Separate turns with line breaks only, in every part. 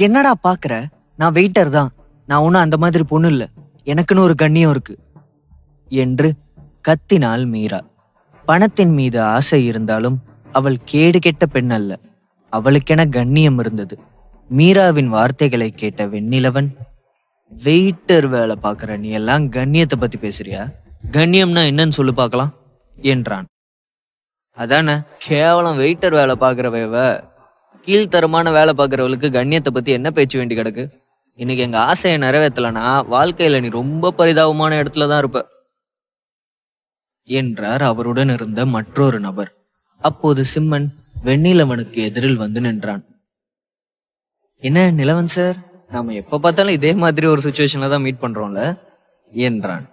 என்னடா பாக்குற? நான் வெயிட்டர் தான். நான் ஒன்னும் அந்த மாதிரி பொண்ணு இல்ல. எனக்குன்னு ஒரு கண்ணியம் இருக்கு என்று கத்தினாள் மீரா. பணத்தின் மீது ஆசை இருந்தாலும் அவள் கேடு கெட்ட பெண் அல்ல. அவளுக்கென கண்ணியம் இருந்தது. மீராவின் வார்த்தைகளை கேட்ட வெண்ணிலவன், வெயிட்டர் வேலை பாக்குற நீ எல்லாம் கண்ணியத்தை பத்தி பேசுறியா? கண்ணியம்னா என்னன்னு சொல்லு பார்க்கலாம் என்றான். அதானே, கேவலம் வெயிட்டர் வேலை பாக்குறவ. கீழ்த்தரமான வேலை பாக்குறவளுக்கு கண்ணியத்தை பத்தி என்ன பேச்சு வேண்டி கிடக்கு? இன்னைக்கு எங்க ஆசையை நிறைவேற்றலனா வாழ்க்கையில நீ ரொம்ப பரிதாபமான இடத்துலதான் இருப்ப என்றார் அவருடன் இருந்த மற்றொரு நபர். அப்போது சிம்மன் வெண்ணிலவனுக்கு எதிரில் வந்து நின்றான். என்ன நிலவன் சார், நாம எப்ப பார்த்தாலும் இதே மாதிரி ஒரு சுச்சுவேஷன்ல தான் மீட் பண்றோம்ல என்றான்.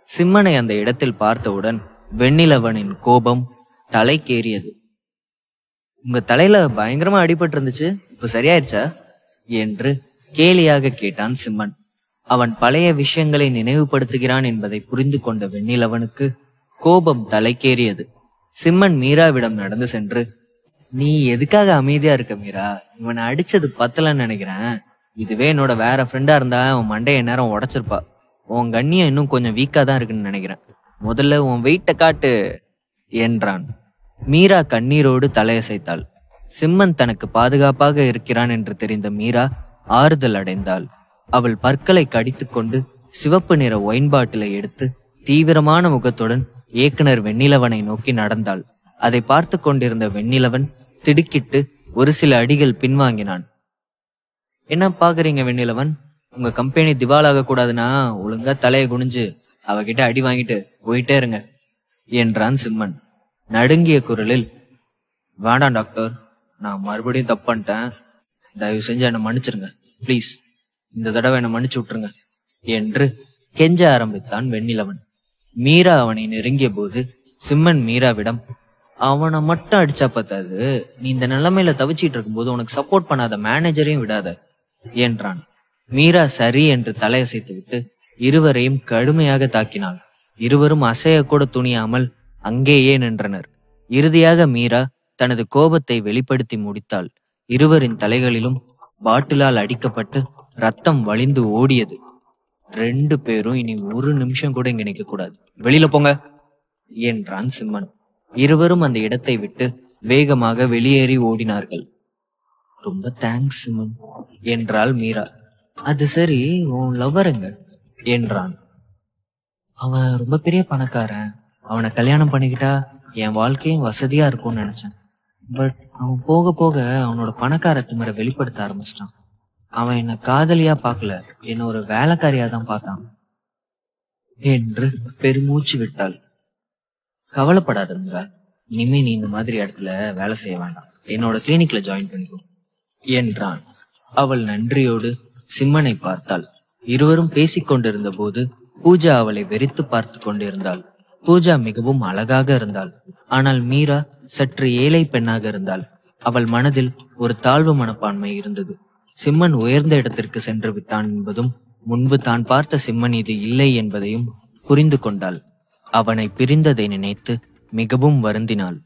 சிம்மனை அந்த இடத்தில் பார்த்தவுடன் வெண்ணிலவனின் கோபம் தலைக்கேறியது. உங்க தலையில பயங்கரமா அடிபட்டு இருந்துச்சு, இப்ப சரியாயிருச்சா என்று கேலியாக கேட்டான் சிம்மன். அவன் பழைய விஷயங்களை நினைவுபடுத்துகிறான் என்பதை புரிந்து கொண்ட வெண்ணிலவனுக்கு கோபம் தலைக்கேறியது. சிம்மன் மீராவிடம் நடந்து சென்று, நீ எதுக்காக அமைதியா இருக்க மீரா? இவனை அடிச்சது பத்தலன்னு நினைக்கிறேன். இதுவே என்னோட வேற ஃப்ரெண்டா இருந்தா உன் மண்டைய நேரம் உடைச்சிருப்பா. உன் கண்ணியம் இன்னும் கொஞ்சம் வீக்கா தான் இருக்குன்னு நினைக்கிறேன். முதல்ல உன் வெயிட்ட காட்டு என்றான். மீரா கண்ணீரோடு தலையசைத்தாள். சிம்மன் தனக்கு பாதுகாப்பாக இருக்கிறான் என்று தெரிந்த மீரா ஆறுதல் அடைந்தாள். அவள் பற்களை கடித்து கொண்டு சிவப்பு நிற ஒயின் பாட்டிலை எடுத்து தீவிரமான முகத்துடன் இயக்குனர் வெண்ணிலவனை நோக்கி நடந்தாள். அதை பார்த்து கொண்டிருந்த வெண்ணிலவன் திடுக்கிட்டு ஒரு சில அடிகள் பின்வாங்கினான். என்ன பாக்குறீங்க வெண்ணிலவன்? உங்க கம்பெனி திவாலாக கூடாதுன்னா ஒழுங்கா தலையை குனிஞ்சு அவகிட்ட அடி வாங்கிட்டு போயிட்டே இருங்க என்றான் சிம்மன். நடுங்கிய குரலில், வேண்டாம் டாக்டர், நான் மறுபடியும் தப்பு பண்ணிட்டேன். தயவு செஞ்சு என்னை மன்னிச்சிருங்க பிளீஸ். இந்த தடவை என்னை மன்னிச்சு விட்டுருங்க என்று கெஞ்ச ஆரம்பித்தான் வெண்ணிலவன். மீரா அவனை நெருங்கிய போது சிம்மன் மீராவிடம், அவனை மட்டும் அடிச்சா பத்தாது, நீ இந்த நிலைமையில தவிச்சிட்டு இருக்கும்போது உனக்கு சப்போர்ட் பண்ணாத மேனேஜரையும் விடாத என்றான். மீரா சரி என்று தலையசைத்து விட்டு இருவரையும் கடுமையாக தாக்கினாள். இருவரும் அசைய கூட துணியாமல் அங்கேயே நின்றனர். இறுதியாக மீரா தனது கோபத்தை வெளிப்படுத்தி முடித்தாள். இருவரின் தலைகளிலும் பாட்டிலால் அடிக்கப்பட்டு ரத்தம் வழிந்து ஓடியது. 2 பேரும் இனி ஒரு நிமிஷம் கூட இங்க நிக்க கூடாது, வெளியில போங்க என்றான் சிம்மன். இருவரும் அந்த இடத்தை விட்டு வேகமாக வெளியேறி ஓடினார்கள். ரொம்ப தேங்க்ஸ் சிம்மன் என்றாள் மீரா. அது சரி, உன் லவ்வருங்க என்றான். அவன் ரொம்ப பெரிய பணக்காரன். அவனை கல்யாணம் பண்ணிக்கிட்டா என் வாழ்க்கையும் வசதியா இருக்கும்னு நினைச்சேன். பட் அவன் போக போக அவனோட பணக்கார திமிரை வெளிப்படுத்த ஆரம்பிச்சிட்டான். அவன் என்ன காதலியா பார்க்கல, என்ன ஒரு வேலைக்காரியா தான் பார்த்தான் என்று பெருமூச்சு விட்டாள். கவலைப்படாதீங்க, இனிமே நீ இந்த மாதிரி இடத்துல வேலை செய்ய வேண்டாம், என்னோட கிளினிக்ல ஜாயின் பண்ணிக்கோ என்றான். அவள் நன்றியோடு சிம்மனை பார்த்தாள். இருவரும் பேசிக்கொண்டிருந்த போது பூஜா அவளை வெறித்து பார்த்து கொண்டிருந்தாள். பூஜா மிகவும் அழகாக இருந்தாள். ஆனால் மீரா சற்று ஏழை பெண்ணாக இருந்தாள். அவள் மனதில் ஒரு தாழ்வு மனப்பான்மை இருந்தது. சிம்மன் உயர்ந்த இடத்திற்கு சென்று விட்டான் என்பதும் முன்பு தான் பார்த்த சிம்மன் இது இல்லை என்பதையும் புரிந்து கொண்டாள். அவனை பிரிந்ததை நினைத்து மிகவும் வருந்தினாள்.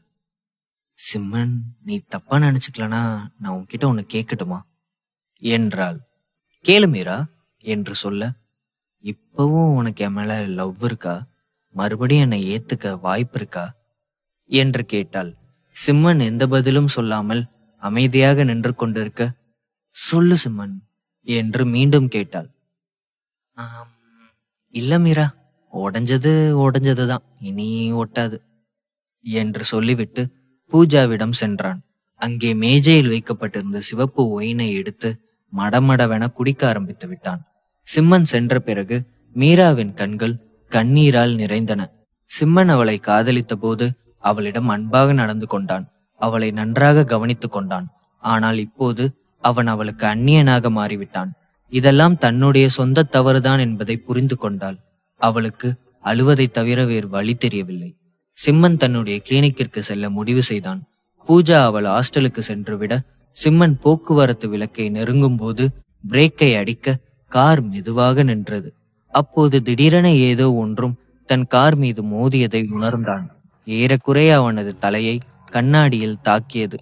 சிம்மன், நீ தப்பா நினைச்சுக்கலனா நான் உன்கிட்ட ஒன்னு கேட்கட்டுமா என்றாள். கேளு மீரா என்று சொல்ல, இப்பவும் உனக்கு என் மேல லவ் இருக்கா? மறுபடியும் என்னை ஏத்துக்க வாய்ப்பு இருக்கா என்று கேட்டாள். சிம்மன் எந்த பதிலும் சொல்லாமல் அமைதியாக நின்று கொண்டிருக்க, சொல்லு சிம்மன் என்று மீண்டும் கேட்டாள். இல்ல மீரா, உடைஞ்சது உடைஞ்சதுதான், இனி ஒட்டாது என்று சொல்லிவிட்டு பூஜாவிடம் சென்றான். அங்கே மேஜையில் வைக்கப்பட்டிருந்த சிவப்பு ஒயினை எடுத்து மடமடவென குடிக்க ஆரம்பித்து விட்டான். சிம்மன் சென்ற பிறகு மீராவின் கண்கள் கண்ணீரால் நிறைந்தன. சிம்மன் அவளை காதலித்த போது அவளிடம் அன்பாக நடந்து கொண்டான். அவளை நன்றாக கவனித்துக் கொண்டான். ஆனால் இப்போது அவன் அவளுக்கு அந்நியனாக மாறிவிட்டான். இதெல்லாம் தன்னுடைய சொந்த தவறுதான் என்பதை புரிந்து கொண்டாள். அவளுக்கு அழுவதை தவிர வேறு வழி தெரியவில்லை. சிம்மன் தன்னுடைய கிளினிக்கிற்கு செல்ல முடிவு செய்தான். பூஜா அவள் ஹாஸ்டலுக்கு சென்று விட சிம்மன் போக்குவரத்து விளக்கை நெருங்கும் போது பிரேக்கை அடிக்க கார் மெதுவாக நின்றது. அப்போது திடீரென ஏதோ ஒன்றும் தன் கார் மீது மோதியதை உணர்ந்தான். ஏறக்குறைய அவனது தலையை கண்ணாடியில் தாக்கியது.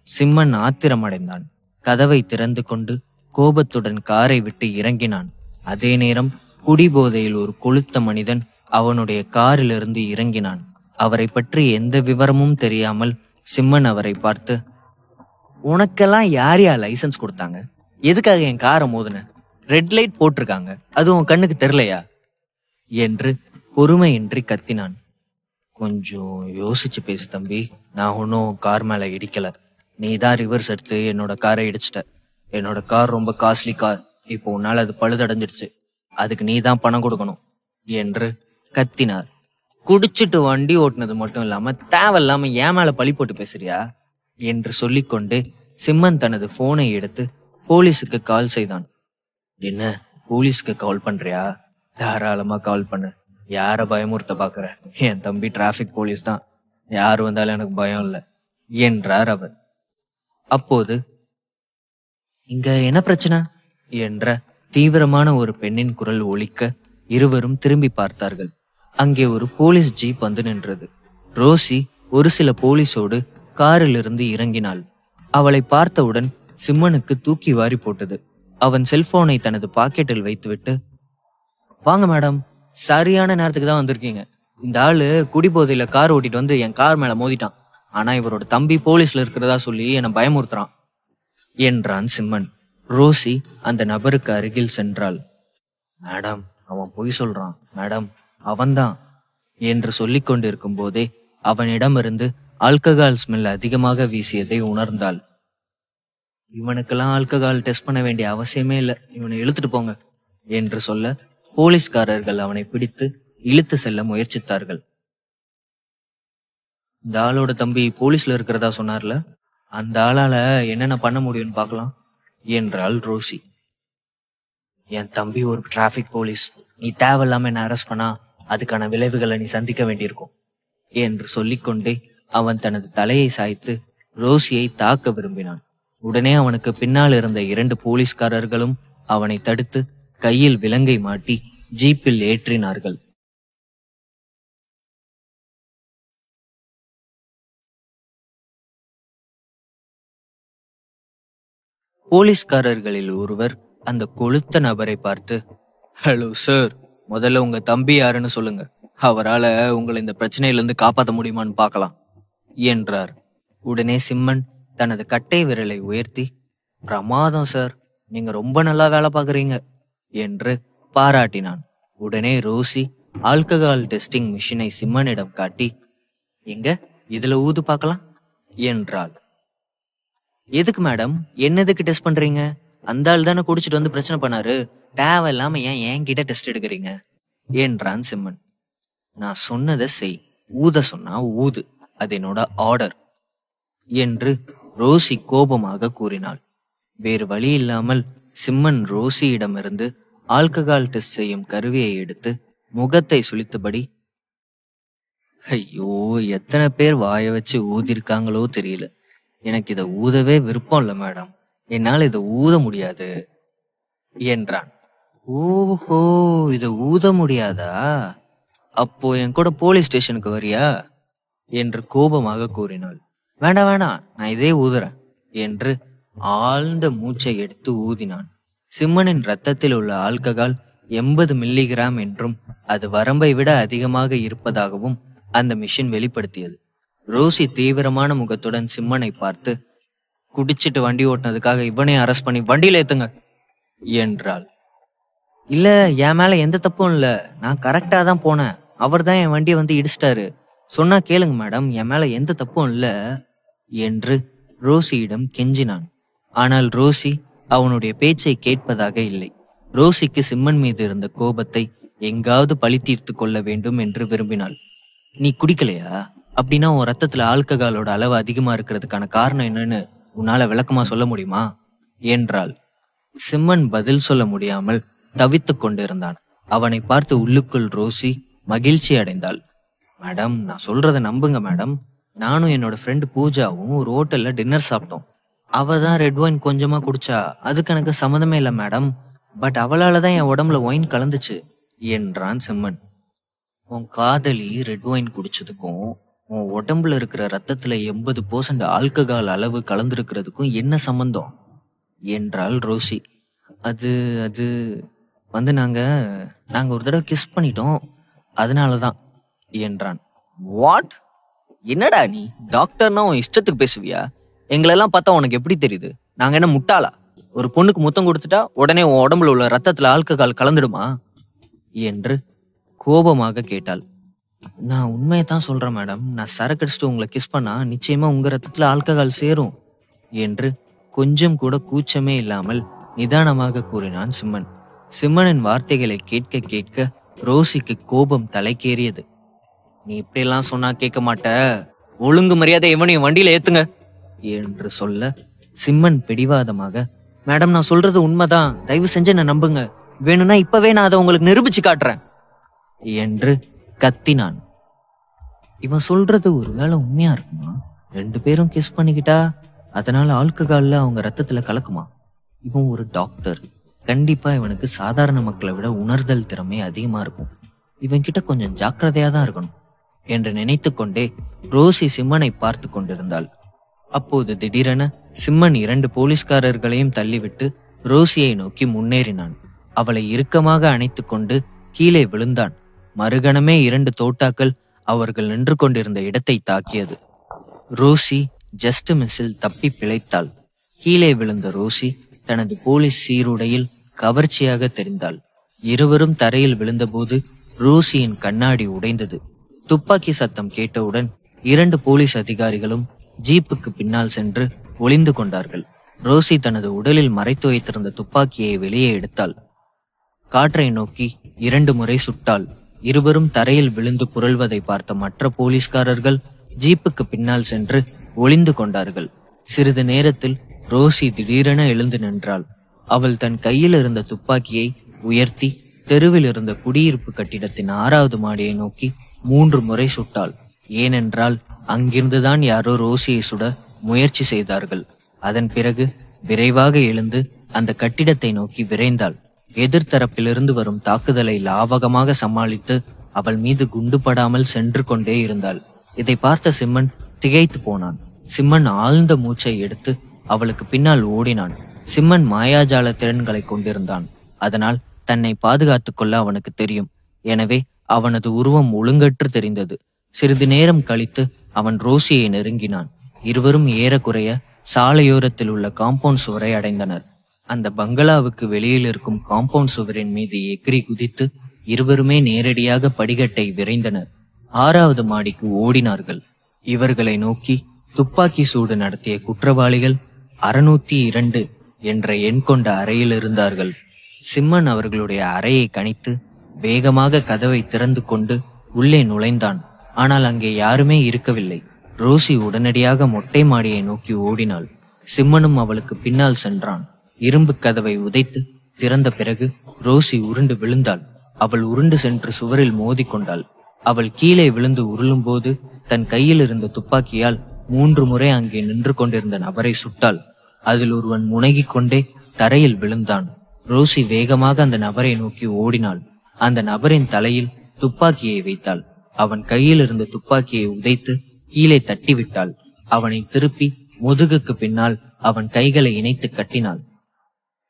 சிம்மன் ஆத்திரமடைந்தான். கதவை திறந்து கொண்டு கோபத்துடன் காரை விட்டு இறங்கினான். அதே நேரம் குடிபோதையில் ஒரு கொழுத்த மனிதன் அவனுடைய காரிலிருந்து இறங்கினான். அவரை பற்றி எந்த விவரமும் தெரியாமல் சிம்மன் அவரை பார்த்து, உனக்கெல்லாம் யார் யார் லைசன்ஸ் கொடுத்தாங்க? எதுக்காக என் காரை மோதுன? ரெட் லைட் போட்டிருக்காங்க, அது உன் கண்ணுக்கு தெரியலையா? என்று பொறுமையின்றி கத்தினான். கொஞ்சம் யோசிச்சு பேசு தம்பி, நான் ஒன்றும் கார் மேல இடிக்கல. நீ தான் ரிவர்ஸ் எடுத்து என்னோட காரை இடிச்சிட்ட. என்னோட கார் ரொம்ப காஸ்ட்லி கார். இப்போ உன்னால அது பழுதடைஞ்சிடுச்சு. அதுக்கு நீ தான் பணம் கொடுக்கணும் என்று கத்தினார். குடிச்சிட்டு வண்டி ஓட்டுனது மட்டும் இல்லாம தேவையில்லாம ஏன் மேல பழி போட்டு பேசுறியா என்று சொல்லிக்கொண்டு சிம்மன் தனது போனை எடுத்து போலீஸுக்கு கால் செய்தான். என்ன, போலீஸ்க்கு கால் பண்றியா? தாராளமா கால் பண்ணு. யார பயமுறுத்த பாக்குற? என் தம்பி டிராபிக் போலீஸ் தான். யார் வந்தாலும் எனக்கு பயம் இல்லை என்றார் அவர். அப்போது, இங்க என்ன பிரச்சனை என்ற தீவிரமான ஒரு பெண்ணின் குரல் ஒலிக்க இருவரும் திரும்பி பார்த்தார்கள். அங்கே ஒரு போலீஸ் ஜீப் வந்து நின்றது. ரோசி ஒரு சில போலீஸோடு காரிலிருந்து இறங்கினாள். அவளை பார்த்தவுடன் சிம்மனுக்கு தூக்கி வாரி போட்டது. அவன் செல்போனை தனது பாக்கெட்டில் வைத்துவிட்டு, வாங்க மேடம், சரியான நேரத்துக்கு தான் வந்திருக்கீங்க. இந்த ஆளு குடிபோதையில கார் ஓட்டிட்டு வந்து என் கார் மேல மோதிட்டான். ஆனா இவரோட தம்பி போலீஸ்ல இருக்கிறதா சொல்லி என்னை பயமுறுத்துறான் என்றான் சிம்மன். ரோசி அந்த நபருக்கு அருகில் சென்றாள். மேடம், அவன் பொய் சொல்றான் மேடம், அவன்தான் என்று சொல்லிக் கொண்டிருக்கும் போதே அவனிடமிருந்து ஆல்கஹால் ஸ்மெல் அதிகமாக வீசியதை உணர்ந்தாள். இவனுக்கெல்லாம் ஆல்கஹால் டெஸ்ட் பண்ண வேண்டிய அவசியமே இல்லை, இவனை இழுத்துட்டு போங்க என்று சொல்ல போலீஸ்காரர்கள் அவனை பிடித்து இழுத்து செல்ல முயற்சித்தார்கள். இந்த ஆளோட தம்பி போலீஸ்ல இருக்கிறதா சொன்னார்ல, அந்த ஆளால என்னென்ன பண்ண முடியும்னு பார்க்கலாம் என்றாள் ரோசி. என் தம்பி ஒரு டிராபிக் போலீஸ். நீ தேவையில்லாம என்ன அரெஸ்ட் பண்ணா அதுக்கான விளைவுகளை நீ சந்திக்க வேண்டியிருக்கும் என்று சொல்லிக்கொண்டே அவன் தனது தலையை சாய்த்து ரோசியை தாக்க விரும்பினான். உடனே அவனுக்கு பின்னால் இருந்த 2 போலீஸ்காரர்களும் அவனை தடுத்து கையில் விலங்கை மாட்டி ஜீப்பில் ஏற்றினார்கள். போலீஸ்காரர்களில் ஒருவர் அந்த கொளுத்த நபரை பார்த்து, ஹலோ சார், முதல்ல உங்க தம்பி யாருன்னு சொல்லுங்க. அவரால் உங்களை இந்த பிரச்சனையிலிருந்து காப்பாற்ற முடியுமான்னு பார்க்கலாம் என்றார். உடனே சிம்மன் தனது கட்டை விரலை உயர்த்தி, பிரமாதம் சார், நீங்க ரொம்ப நல்லா வேலை பார்க்குறீங்க என்று பாராட்டினான். உடனே ரோசி ஆல்கஹால் டெஸ்டிங் மிஷினை சிம்மனிடம் காட்டி, எங்க இதுல ஊது பார்க்கலாம் என்றாள். எதுக்கு மேடம், என்னதுக்கு டெஸ்ட் பண்றீங்க? அந்த ஆள் தானே குடிச்சிட்டு வந்து பிரச்சனை பண்ணாரு, தேவையில்லாம ஏன் என்கிட்ட டெஸ்ட் எடுக்கிறீங்க என்றான் சிம்மன். நான் சொன்னதை செய், ஊத சொன்னா ஊது, அது என்னோட ஆர்டர் என்று ரோசி கோபமாக கூறினாள். வேறு வழி இல்லாமல் சிம்மன் ரோசியிடமிருந்து ஆல்கஹால் டெஸ்ட் செய்யும் கருவியை எடுத்து முகத்தை சுளித்தபடி, ஐயோ, எத்தனை பேர் வாய வச்சு ஊதிருக்காங்களோ தெரியல, எனக்கு இதை ஊதவே விருப்பம் இல்லை மேடம், என்னால் இதை ஊத முடியாது என்றான். ஓஹோ, இதை ஊத முடியாதா? அப்போ என் கூட போலீஸ் ஸ்டேஷனுக்கு வரியா என்று கோபமாக கூறினாள். வேண்டாம் வேண்டாம், நான் இதே ஊதுறேன் என்று ஆழ்ந்த மூச்சை எடுத்து ஊதினான். சிம்மனின் ரத்தத்தில் உள்ள ஆல்கஹால் 80 மில்லிகிராம் என்றும் அது வரம்பை விட அதிகமாக இருப்பதாகவும் அந்த மிஷின் வெளிப்படுத்தியது. ரோசி தீவிரமான முகத்துடன் சிம்மனை பார்த்து, குடிச்சிட்டு வண்டி ஓட்டினதுக்காக இவனை அரெஸ்ட் பண்ணி வண்டியில ஏத்துங்க என்றாள். இல்ல, என் மேல எந்த தப்பும் இல்ல, நான் கரெக்டா தான் போனேன், அவர் தான் என் வண்டியை வந்து இடிச்சிட்டாரு, சொன்னா கேளுங்க மேடம், என் மேல எந்த தப்பும் இல்ல என்று ரோசியிடம் கெஞ்சினான். ஆனால் ரோசி அவனுடைய பேச்சை கேட்பதாக இல்லை. ரோசிக்கு சிம்மன் மீது இருந்த கோபத்தை எங்காவது பழி தீர்த்து கொள்ள வேண்டும் என்று விரும்பினாள். நீ குடிக்கலையா? அப்படின்னா உன் ரத்தத்துல ஆல்கஹாலோட அளவு அதிகமா இருக்கிறதுக்கான காரணம் என்னன்னு உன்னால விளக்கமா சொல்ல முடியுமா என்றாள். சிம்மன் பதில் சொல்ல முடியாமல் தவித்துக் கொண்டிருந்தான். அவனை பார்த்து உள்ளுக்குள் ரோசி மகிழ்ச்சி அடைந்தாள். மேடம், நான் சொல்றதை நம்புங்க மேடம், நானும் என்னோட ஃப்ரெண்டு பூஜாவும் ஒரு ஹோட்டல்ல டின்னர் சாப்பிட்டோம். அவ தான் ரெட் ஒயின் கொஞ்சமா குடிச்சா, அதுக்கு எனக்கு சம்மந்தமே இல்லை மேடம், பட் அவளால தான் என் உடம்புல ஒயின் கலந்துச்சு என்றான் சிம்மன். உன் காதலி ரெட் ஒயின் குடிச்சதுக்கும் உன் உடம்புல இருக்கிற ரத்தத்துல 80% ஆல்கஹால் அளவு கலந்திருக்கிறதுக்கும் என்ன சம்பந்தம் என்றாள் ரோசி. அது அது வந்து நாங்க நாங்க ஒரு தடவை கிஸ் பண்ணிட்டோம், அதனாலதான் என்றான். வாட்? என்னடா நீ டாக்டர்னா உன் இஷ்டத்துக்கு பேசுவியா? எங்களெல்லாம் பார்த்தா உனக்கு எப்படி தெரியுது? நாங்க என்ன முட்டாளா? ஒரு பொண்ணுக்கு முத்தம் கொடுத்துட்டா உடனே உன் உடம்புல உள்ள ரத்தத்துல ஆல்கஹால் கலந்துடுமா என்று கோபமாக கேட்டாள். நான் உண்மையை தான் சொல்றேன் மேடம். நான் சரக்கு அடிச்சுட்டு உங்களை கிஸ் பண்ணா நிச்சயமா உங்க ரத்தத்துல ஆல்கஹால் சேரும் என்று கொஞ்சம் கூட கூச்சமே இல்லாமல் நிதானமாக கூறினான் சிம்மன். சிம்மனின் வார்த்தைகளை கேட்க கேட்க ரோசிக்கு கோபம் தலைக்கேறியது. நீ இப்படியெல்லாம் சொன்னா கேட்க மாட்ட, ஒழுங்கு மரியாதை எவனையும் வண்டியில ஏத்துங்க என்று சொல்ல சிம்மன் பிடிவாதமாக, மேடம் நான் சொல்றது உண்மைதான், தயவு செஞ்சு என்ன நம்புங்க, வேணும்னா இப்பவே நான் அதை உங்களுக்கு நிரூபிச்சு காட்டுறேன் என்று கத்தினான். இவன் சொல்றது ஒருவேளை உண்மையா இருக்குமா? 2 பேரும் கிஸ் பண்ணிக்கிட்டா அதனால ஆல்கஹால்ல அவங்க ரத்தத்துல கலக்குமா? இவன் ஒரு டாக்டர், கண்டிப்பா இவனுக்கு சாதாரண மக்களை விட உணர்தல் திறமை அதிகமா இருக்கும். இவன் கிட்ட கொஞ்சம் ஜாக்கிரதையா தான் இருக்கணும் என்று நினைத்து கொண்டே ரோசி சிம்மனை பார்த்து கொண்டிருந்தாள். அப்போது திடீரென சிம்மன் 2 போலீஸ்காரர்களையும் தள்ளிவிட்டு ரோசியை நோக்கி முன்னேறினான். அவளை இறுக்கமாக அணைத்து கொண்டு கீழே விழுந்தான். மறுகணமே 2 தோட்டாக்கள் அவர்கள் நின்று கொண்டிருந்த இடத்தை தாக்கியது. ரோசி ஜஸ்ட் மிஸ்ஸில் தப்பி பிழைத்தாள். கீழே விழுந்த ரோசி தனது போலீஸ் சீருடையில் கவர்ச்சியாக தெரிந்தாள். இருவரும் தரையில் விழுந்தபோது ரோசியின் கண்ணாடி உடைந்தது. துப்பாக்கி சத்தம் கேட்டவுடன் 2 போலீஸ் அதிகாரிகளும் ஜீப்புக்கு பின்னால் சென்று ஒளிந்து கொண்டார்கள். ரோசி தனது உடலில் மறைத்து வைத்திருந்த துப்பாக்கியை வெளியே எடுத்தாள். காற்றை நோக்கி 2 முறை சுட்டாள். இருவரும் தரையில் விழுந்து புரள்வதை பார்த்த மற்ற போலீஸ்காரர்கள் ஜீப்புக்கு பின்னால் சென்று ஒளிந்து கொண்டார்கள். சிறிது நேரத்தில் ரோசி திடீரென எழுந்து நின்றாள். அவள் தன் கையில் இருந்த துப்பாக்கியை உயர்த்தி தெருவில் இருந்த குடியிருப்பு கட்டிடத்தின் 6வது மாடியை நோக்கி 3 முறை சுட்டாள். ஏனென்றால் அங்கிருந்துதான் யாரோ ரோசியை சுட முயற்சி செய்தார்கள். அதன் பிறகு விரைவாக எழுந்து அந்த கட்டிடத்தை நோக்கி விரைந்தாள். எதிர்த்தரப்பிலிருந்து வரும் தாக்குதலை லாவகமாக சமாளித்து அவள் மீது குண்டுபடாமல் சென்று கொண்டே இருந்தாள். இதை பார்த்த சிம்மன் திகைத்து போனான். சிம்மன் ஆழ்ந்த மூச்சை எடுத்து அவளுக்கு பின்னால் ஓடினான். சிம்மன் மாயாஜால திறன்களை கொண்டிருந்தான். அதனால் தன்னை பாதுகாத்துக் கொள்ள அவனுக்கு தெரியும். எனவே அவனது உருவம் ஒழுங்கற்று தெரிந்தது. சிறிது நேரம் கழித்து அவன் ரோசியை நெருங்கினான். இருவரும் ஏறக்குறைய சாலையோரத்தில் உள்ள காம்பவுண்ட் சுவரை அடைந்தனர். அந்த பங்களாவுக்கு வெளியில் இருக்கும் காம்பவுண்ட் சுவரின் மீது எகிரி குதித்து இருவருமே நேரடியாக படிக்கட்டை விரைந்தனர். 6வது மாடிக்கு ஓடினார்கள். இவர்களை நோக்கி துப்பாக்கி சூடு நடத்திய குற்றவாளிகள் 602 என்ற எண் கொண்ட அறையில் இருந்தார்கள். சிம்மன் அவர்களுடைய அறையை கணித்து வேகமாக கதவை திறந்து கொண்டு உள்ளே நுழைந்தான். ஆனால் அங்கே யாருமே இருக்கவில்லை. ரோசி உடனடியாக மொட்டை மாடியை நோக்கி ஓடினாள். சிம்மனும் அவளுக்கு பின்னால் சென்றான். இரும்பு கதவை உதைத்து திறந்த பிறகு ரோசி உருண்டு விழுந்தாள். அவள் உருண்டு சென்று சுவரில் மோதி கொண்டாள். அவள் கீழே விழுந்து உருளும் போது தன் கையில் இருந்த துப்பாக்கியால் 3 முறை அங்கே நின்று கொண்டிருந்த நபரை சுட்டாள். அதில் ஒருவன் முனகிக் கொண்டே தரையில் விழுந்தான். ரோசி வேகமாக அந்த நபரை நோக்கி ஓடினாள். அந்த நபரின் தலையில் துப்பாக்கியை வைத்தாள். அவன் கையில் இருந்த துப்பாக்கியை உதைத்து கீழே தட்டிவிட்டாள். அவனை திருப்பி முதுகுக்கு பின்னால் அவன் கைகளை இணைத்து கட்டினாள்.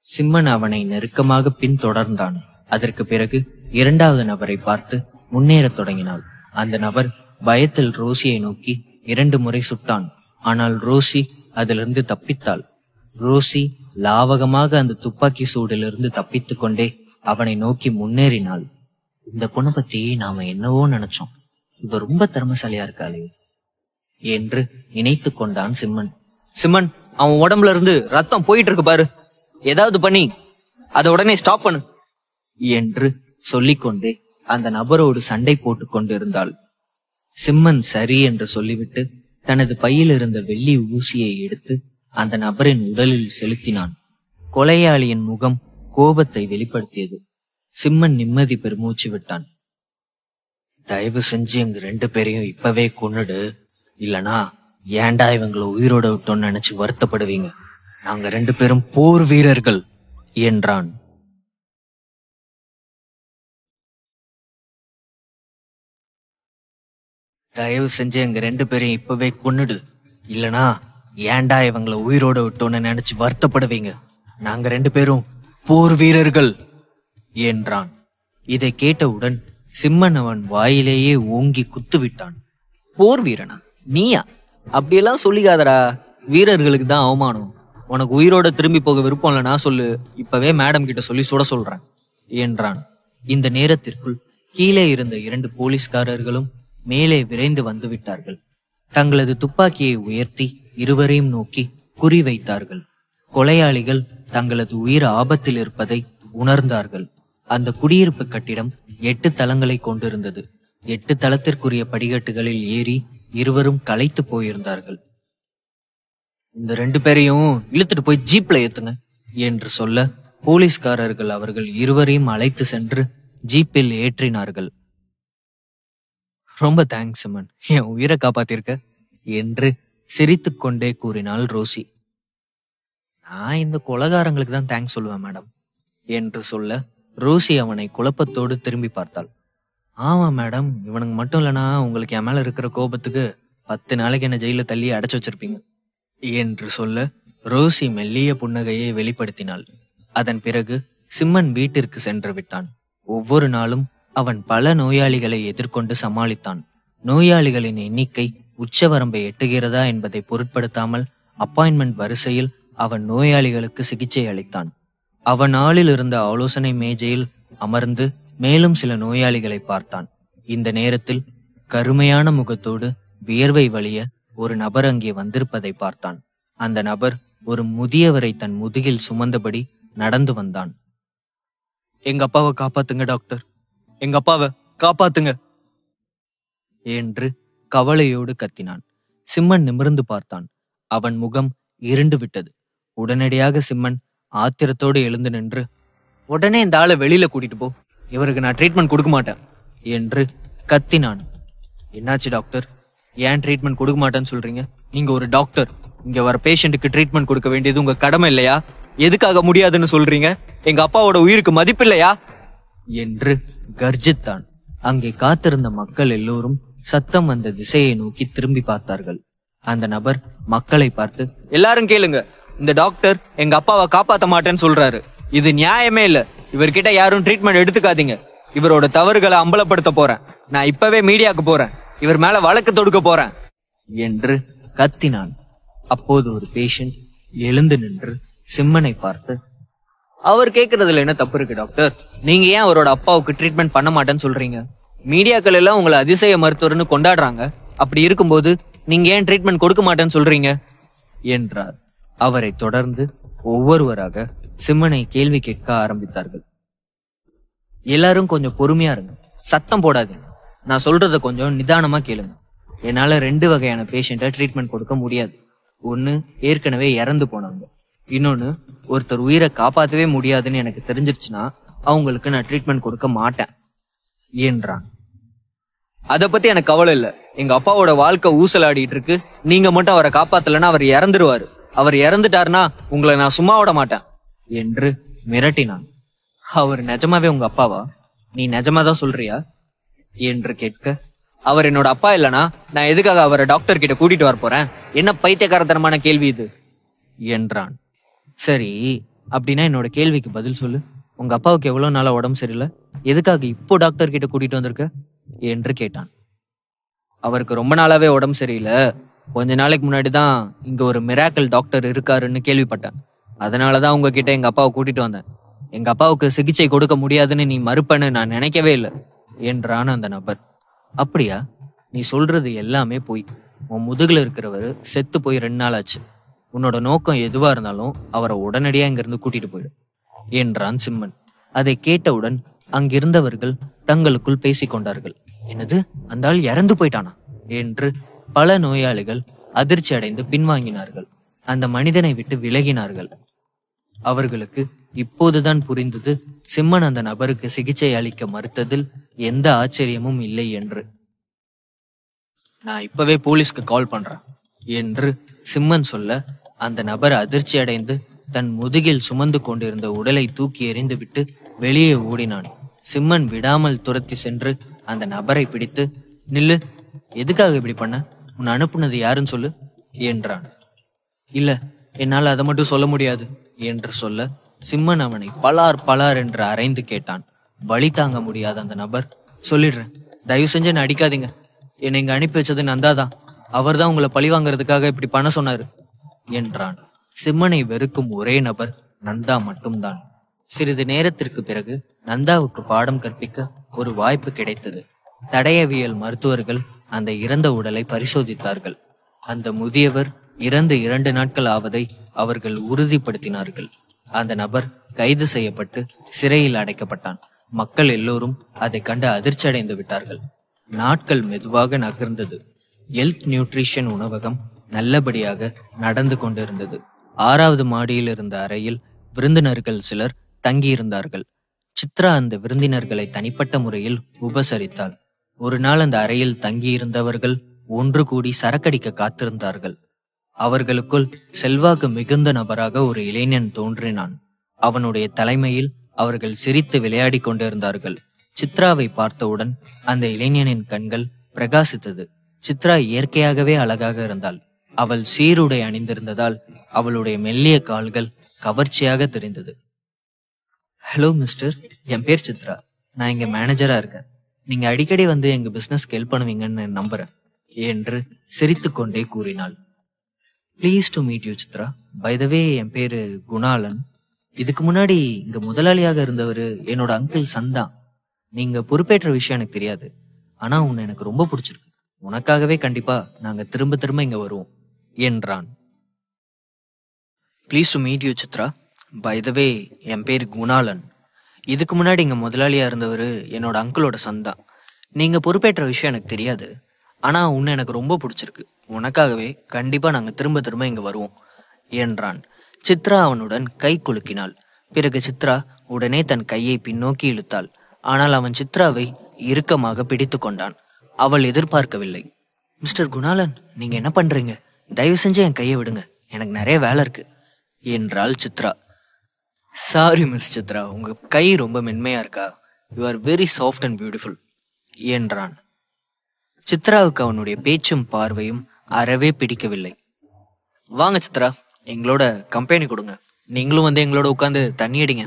சிம்மன் அவனை நெருக்கமாக பின்தொடர்ந்தான். அதற்கு பிறகு 2வது நபரை பார்த்து முன்னேறத் தொடங்கினாள். அந்த நபர் பயத்தில் ரோசியை நோக்கி 2 முறை சுட்டான். ஆனால் ரோசி அதிலிருந்து தப்பித்தாள். ரோசி லாவகமாக அந்த துப்பாக்கி சூடிலிருந்து தப்பித்துக் கொண்டே அவனை நோக்கி முன்னேறினாள். இந்த பொண்ணை பத்தி நாம என்னவோ நினைச்சோம், இவ ரொம்ப திறமைசாலியா இருக்காளே என்று நினைத்து கொண்டான் சிம்மன். சிம்மன், அவன் உடம்புல இருந்து ரத்தம் போயிட்டு இருக்கு பாரு, ஏதாவது பண்ணி அதை உடனே ஸ்டாப் பண்ணு என்று சொல்லிக்கொண்டே அந்த நபரோடு சண்டை போட்டு கொண்டிருந்தாள். சிம்மன் சரி என்று சொல்லிவிட்டு தனது பையில் இருந்த வெள்ளி ஊசியை எடுத்து அந்த நபரின் உடலில் செலுத்தினான். கொலையாளியின் முகம் கோபத்தை வெளிப்படுத்தியது. சிம்மன் நிம்மதி பெருமூச்சு விட்டான். தயவு செஞ்சு எங்க 2 பேரையும் இப்பவே கொன்னுடு, இல்லனா ஏண்டா இவங்களை உயிரோட விட்டோன்னு நினைச்சு வருத்தப்படுவீங்க. நாங்க 2 பேரும் போர் வீரர்கள் என்றான். தயவு செஞ்சு எங்க 2 பேரையும் இப்பவே கொன்னுடு, இல்லனா ஏண்டா இவங்களை உயிரோட விட்டோன்னு நினைச்சு வருத்தப்படுவீங்க. நாங்க 2 பேரும் போர் வீரர்கள் என்றான். இதை கேட்டவுடன் சிம்மன் அவன் வாயிலேயே ஓங்கி குத்துவிட்டான். போர் வீரனா நீயா? அப்படியெல்லாம் சொல்லிக்காதடா, வீரர்களுக்கு தான் அவமானம். உனக்கு உயிரோட திரும்பி போக விருப்பம் இல்லைனா சொல்லு, இப்பவே மேடம் கிட்ட சொல்லி சுட சொல்றேன் என்றான். இந்த நேரத்திற்குள் கீழே இருந்த 2 போலீஸ்காரர்களும் மேலே விரைந்து வந்து விட்டார்கள். தங்களது துப்பாக்கியை உயர்த்தி இருவரையும் நோக்கி குறி வைத்தார்கள். கொலையாளிகள் தங்களது உயிர் ஆபத்தில் இருப்பதை உணர்ந்தார்கள். அந்த குடியிருப்பு கட்டிடம் 8 தளங்களை கொண்டிருந்தது. 8 தளத்திற்குரிய படிக்கட்டுகளில் ஏறி இருவரும் களைத்து போயிருந்தார்கள். இந்த 2 பேரையும் இழுத்துட்டு போய் ஜீப்ல ஏத்துங்க என்று சொல்ல போலீஸ்காரர்கள் அவர்கள் இருவரையும் அழைத்து சென்று ஜீப்பில் ஏற்றினார்கள். ரொம்ப தேங்க்ஸ் சிம்மன், என் உயிரை காப்பாத்திருக்க என்று சிரித்துக்கொண்டே கூறினாள் ரோசி. நான் இந்த கொலகாரங்களுக்கு தான் தேங்க்ஸ் சொல்லுவேன் மேடம் என்று சொல்ல ரோசி அவனை குழப்பத்தோடு திரும்பி பார்த்தாள். ஆமா மேடம், இவனுக்கு மட்டும் இல்லைனா உங்களுக்கு என் மேல இருக்கிற கோபத்துக்கு 10 நாளைக்கு என்ன ஜெயில தள்ளி அடைச்சு வச்சிருப்பீங்க என்று சொல்ல ரோசி மெல்லிய புன்னகையை வெளிப்படுத்தினாள். அதன் பிறகு சிம்மன் வீட்டிற்கு சென்று விட்டான். ஒவ்வொரு நாளும் அவன் பல நோயாளிகளை எதிர்கொண்டு சமாளித்தான். நோயாளிகளின் எண்ணிக்கை உச்சவரம்பை எட்டுகிறதா என்பதை பொருட்படுத்தாமல் அப்பாயின்மெண்ட் வரிசையில் அவன் நோயாளிகளுக்கு சிகிச்சை அளித்தான். அவன் ஆளில் இருந்த ஆலோசனை மேஜையில் அமர்ந்து மேலும் சில நோயாளிகளை பார்த்தான். இந்த நேரத்தில் கருமையான முகத்தோடு வியர்வை வழிய ஒரு நபர் அங்கே வந்திருப்பதை பார்த்தான். அந்த நபர் ஒரு முதியவரை தன் முதுகில் சுமந்தபடி நடந்து வந்தான். எங்க அப்பாவை காப்பாத்துங்க டாக்டர், எங்க அப்பாவை காப்பாத்துங்க என்று கவலையோடு கத்தினான். சிம்மன் நிமிர்ந்து பார்த்தான். அவன் முகம் இருண்டு விட்டது. உடனடியாக சிம்மன் ஆத்திரத்தோடு எழுந்து நின்று, உடனே இந்த ஆளை வெளியில கூட்டிட்டு போ, இவருக்கு நான் ட்ரீட்மெண்ட் கொடுக்க மாட்டேன் என்று கத்தினான். என்னாச்சு டாக்டர், ஏன் ட்ரீட்மெண்ட் கொடுக்க மாட்டேன்னு சொல்றீங்க? நீங்க ஒரு டாக்டர், இங்க வர பேஷண்ட்டுக்கு ட்ரீட்மெண்ட் கொடுக்க வேண்டியது உங்க கடமை இல்லையா? எதுக்காக முடியாதுன்னு சொல்றீங்க? எங்க அப்பாவோட உயிருக்கு மதிப்பில்லையா என்று கர்ஜித்தான். அங்கே காத்திருந்த மக்கள் எல்லோரும் சத்தம் வந்த திசையை நோக்கி திரும்பி பார்த்தார்கள். அந்த நபர் மக்களை பார்த்து, எல்லாரும் கேளுங்க, இந்த டாக்டர் எங்க அப்பாவை காப்பாத்த மாட்டேன்னு சொல்றாரு. இது நியாயமே இல்ல. இவர்கிட்ட யாரும் ட்ரீட்மெண்ட் எடுத்துக்காதீங்க. இவரோட தவறுகளை அம்பலப்படுத்த போறேன். நான் இப்பவே மீடியாக்கு போறேன். இவர் மேல வழக்கு தொடுக்க போறேன் என்று கத்தினான். அப்போது ஒரு பேஷண்ட் எழுந்து நின்று சிம்மனை பார்த்து, அவர் கேட்கறதுல என்ன தப்பு இருக்கு டாக்டர்? நீங்க ஏன் அவரோட அப்பாவுக்கு ட்ரீட்மெண்ட் பண்ண மாட்டேன்னு சொல்றீங்க? மீடியாக்கள் எல்லாம் உங்களை அதிசய மருத்துவர்னு கொண்டாடுறாங்க. அப்படி இருக்கும்போது நீங்க ஏன் ட்ரீட்மெண்ட் கொடுக்க மாட்டேன்னு சொல்றீங்க என்றார். அவரை தொடர்ந்து ஒவ்வொருவராக சிம்மனை கேள்வி கேட்க ஆரம்பித்தார்கள். எல்லாரும் கொஞ்சம் பொறுமையா இருங்க, சத்தம் போடாதீங்க. நான் சொல்றத கொஞ்சம் நிதானமா கேளுங்க. என்னால 2 வகையான பேஷண்ட்டை ட்ரீட்மெண்ட் கொடுக்க முடியாது. ஒன்னு ஏற்கனவே இறந்து போனவங்க, இன்னொன்னு ஒருத்தர் உயிரை காப்பாற்றவே முடியாதுன்னு எனக்கு தெரிஞ்சிருச்சுன்னா அவங்களுக்கு நான் ட்ரீட்மெண்ட் கொடுக்க மாட்டேன் என்றான். அதை பத்தி எனக்கு கவலை இல்லை. எங்க அப்பாவோட வாழ்க்கை ஊசலாடிட்டு இருக்கு. நீங்க மட்டும் அவரை காப்பாத்தலன்னா அவர் இறந்துருவாரு. அவர் இறந்துட்டாருன்னா உங்களை நான் சும்மா விட மாட்டேன் என்று மிரட்டினான். அவர் நிஜமாவே உங்க அப்பாவா? நீ நிஜமாதான் சொல்றியா என்று கேட்க, அவர் என்னோட அப்பா இல்லனா நான் எதுக்காக அவரை டாக்டர் கிட்ட கூட்டிட்டு வர போறேன்? என்ன பைத்தியக்காரத்தனமான கேள்வி இது என்றான். சரி, அப்படின்னா என்னோட கேள்விக்கு பதில் சொல்லு. உங்க அப்பாவுக்கு எவ்வளவு நாளா உடம்பு சரியில்லை? எதுக்காக இப்போ டாக்டர் கிட்ட கூட்டிட்டு வந்திருக்க என்று கேட்டான். அவருக்கு ரொம்ப நாளாவே உடம்பு சரியில்லை. கொஞ்ச நாளைக்கு முன்னாடி தான் இங்க ஒரு மிராக்கல் டாக்டர் இருக்காருன்னு கேள்விப்பட்டேன். அதனாலதான் உங்ககிட்ட எங்க அப்பாவை கூட்டிட்டு வந்தேன். எங்க அப்பாவுக்கு சிகிச்சை கொடுக்க முடியாதுன்னு நீ மறுப்பன்னு நான் நினைக்கவே இல்லை என்றான் அந்த நபர். அப்படியா? நீ சொல்றது எல்லாமே போய். உன் முதுகுல இருக்கிறவர் செத்து போய் 2 நாள் ஆச்சு. உன்னோட நோக்கம் எதுவா இருந்தாலும் அவரை உடனடியா இங்கிருந்து கூட்டிட்டு போயிடு என்றான் சிம்மன். அதை கேட்டவுடன் அங்கிருந்தவர்கள் தங்களுக்குள் பேசிக்கொண்டார்கள். என்னது, அந்த ஆள் இறந்து போயிட்டானா என்று பல நோயாளிகள் அதிர்ச்சி அடைந்து பின்வாங்கினார்கள். அந்த மனிதனை விட்டு விலகினார்கள். அவர்களுக்கு இப்போதுதான் புரிந்தது சிம்மன் அந்த நபருக்கு சிகிச்சை அளிக்க மறுத்ததில் எந்த ஆச்சரியமும் இல்லை என்று. நான் இப்பவே போலீஸ்க்கு கால் பண்றேன் என்று சிம்மன் சொல்ல, அந்த நபர் அதிர்ச்சி அடைந்து தன் முதுகில் சுமந்து கொண்டிருந்த உடலை தூக்கி எறிந்து விட்டு வெளியே ஓடினான். சிம்மன் விடாமல் துரத்தி சென்று அந்த நபரை பிடித்து, நில்லு, எதுக்காக இப்படி பண்ண? உன்னை அனுப்புனது யாருன்னு சொல்லு என்றான். இல்ல, என்னால் அதை மட்டும் சொல்ல முடியாது என்று சொல்ல, சிம்மன் அவனை பலார் பலார் என்று அரைந்து கேட்டான். வழி தாங்க முடியாத அந்த நபர், சொல்லிடுறேன், தயவு செஞ்சு என்ன அடிக்காதீங்க, என்னை இங்க அனுப்பி வச்சது நந்தாதான், அவர் தான் உங்களை பழி வாங்கறதுக்காக இப்படி பண்ண சொன்னாரு என்றான். சிம்மனை வெறுக்கும் ஒரே நபர் நந்தா மட்டும்தான். சிறிது நேரத்திற்கு பிறகு நந்தாவுக்கு பாடம் கற்பிக்க ஒரு வாய்ப்பு கிடைத்தது. தடயவியல் மருத்துவர்கள் அந்த இறந்த உடலை பரிசோதித்தார்கள். அந்த முதியவர் இறந்து 2 நாட்கள் ஆவதை அவர்கள் உறுதிப்படுத்தினார்கள். அந்த நபர் கைது செய்யப்பட்டு சிறையில் அடைக்கப்பட்டான். மக்கள் எல்லோரும் அதை கண்டு அதிர்ச்சி அடைந்து விட்டார்கள். நாட்கள் மெதுவாக நகர்ந்தது. ஹெல்த் நியூட்ரிஷன் உணவகம் நல்லபடியாக நடந்து கொண்டிருந்தது. 6வது மாடியில் இருந்த அறையில் விருந்தினர்கள் சிலர் தங்கியிருந்தார்கள். சித்ரா அந்த விருந்தினர்களை தனிப்பட்ட முறையில் உபசரித்தாள். ஒரு நாள் அந்த அறையில் தங்கியிருந்தவர்கள் ஒன்று கூடி சரக்கடிக்க காத்திருந்தார்கள். அவர்களுக்குள் செல்வாக்கு மிகுந்த நபராக ஒரு இளைஞன் தோன்றினான். அவனுடைய தலைமையில் அவர்கள் சிரித்து விளையாடி கொண்டிருந்தார்கள். சித்ராவை பார்த்தவுடன் அந்த இளைஞனின் கண்கள் பிரகாசித்தது. சித்ரா இயற்கையாகவே அழகாக இருந்தாள். அவள் சீருடை அணிந்திருந்ததால் அவளுடைய மெல்லிய கால்கள் கவர்ச்சியாக தெரிந்தது. ஹலோ மிஸ்டர், என் பேர் சித்ரா. நான் இங்க மேனேஜரா இருக்கேன். நீங்க அடிக்கடி வந்து எங்க பிசினஸ் ஹெல்ப் பண்ணுவீங்கன்னு நம்புறேன் என்று சிரித்து கொண்டே கூறினாள். Please to meet you Chitra. By the way, என் பேரு குணாலன். இதுக்கு முன்னாடி இங்க முதலாளியாக இருந்தவர் என்னோட அங்கிள் சந்தா. நீங்க பொறுப்பேற்ற விஷயம் எனக்கு தெரியாது, ஆனா உன்னை எனக்கு ரொம்ப பிடிச்சிருக்கு. உனக்காகவே கண்டிப்பா நாங்க திரும்ப திரும்ப இங்க வருவோம் என்றான். Please to meet you Chitra. By the way, என் பேர் குணாலன். இதுக்கு முன்னாடி இங்க முதலாளியா இருந்தவர் என்னோட அங்கிளோட சந்தா. நீங்க பொறுப்பேற்ற விஷயம் எனக்கு தெரியாது, ஆனா உன்னை எனக்கு ரொம்ப பிடிச்சிருக்கு. உனக்காகவே கண்டிப்பா நாங்க திரும்ப திரும்ப இங்க வருவோம் என்றான். சித்ரா அவனுடன் கை குலுக்கினாள். பிறகு சித்ரா உடனே தன் கையை பின்னோக்கி இழுத்தாள். ஆனால் அவன் சித்ராவை இறுக்கமாக பிடித்து கொண்டான். அவள் எதிர்பார்க்கவில்லை. மிஸ்டர் குணாலன், நீங்க என்ன பண்றீங்க? தயவு செஞ்சு என் கையை விடுங்க, எனக்கு நிறைய வேலை இருக்கு என்றாள் சித்ரா. சாரி மிஸ் சித்ரா, உங்க கை ரொம்ப மென்மையா இருக்கா. You are very soft and beautiful என்றான். சித்ராவுக்கு அவனுடைய பேச்சும் பார்வையும் அறவே பிடிக்கவில்லை. வாங்க சித்ரா, எங்களோட கம்பெனி கொடுங்க. நீங்களும் வந்து எங்களோட உட்காந்து தண்ணி அடிங்க.